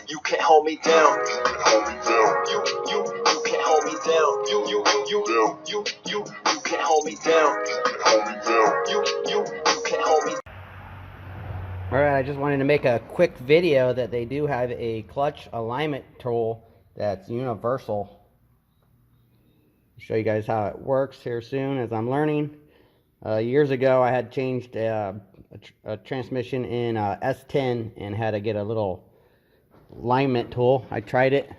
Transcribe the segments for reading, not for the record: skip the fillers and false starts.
You can't hold me down. You can't hold me down. You can't hold me down. You can't hold me down. You can't hold me down. You can't hold me. Alright, I just wanted to make a quick video that they do have a clutch alignment tool that's universal. I'll show you guys how it works here soon as I'm learning. Years ago I had changed a transmission in S10 and had to get a little alignment tool. I tried it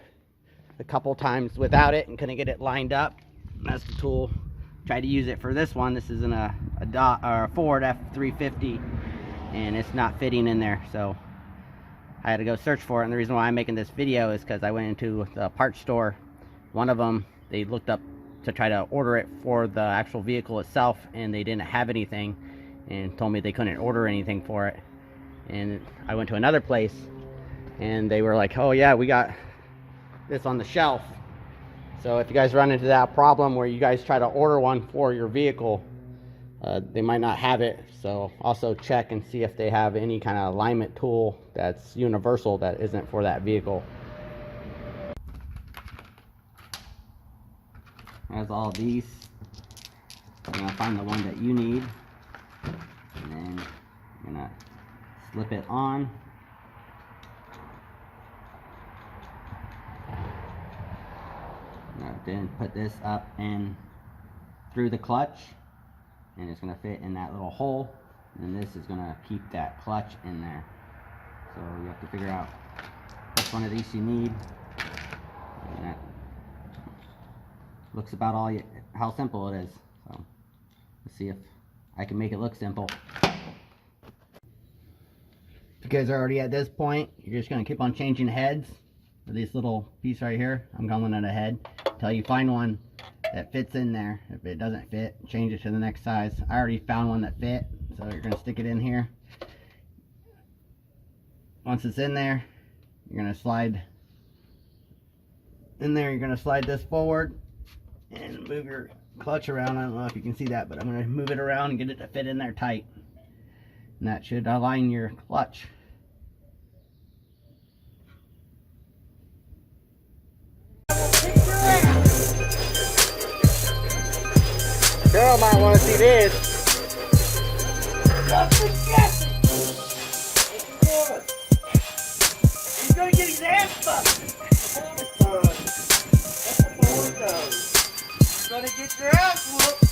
a couple times without it and couldn't get it lined up. That's the tool. Tried to use it for this one. This is in a Ford F350 and it's not fitting in there, so I had to go search for it. And the reason why I'm making this video is because I went into the parts store. One of them, they looked up to try to order it for the actual vehicle itself and they didn't have anything and told me they couldn't order anything for it. And I went to another place and they were like, oh yeah, we got this on the shelf. So if you guys run into that problem where you guys try to order one for your vehicle, they might not have it. So also check and see if they have any kind of alignment tool that's universal that isn't for that vehicle. As all these, you're gonna find the one that you need, and then you're gonna slip it on. Then put this up and through the clutch, and it's going to fit in that little hole, and this is going to keep that clutch in there. So you have to figure out which one of these you need. And that looks about how simple it is. So let's see if I can make it look simple. If you guys are already at this point, you're just going to keep on changing heads for this little piece right here. I'm calling it a head until you find one that fits in there. If it doesn't fit, change it to the next size. I already found one that fit, so you're going to stick it in here. Once it's in there, you're going to slide in there. You're going to slide this forward and move your clutch around. I don't know if you can see that, but I'm going to move it around and get it to fit in there tight, and that should align your clutch. Girl might want to see this. He's gonna get his ass busted. That's the boy does. He's gonna get your ass whooped.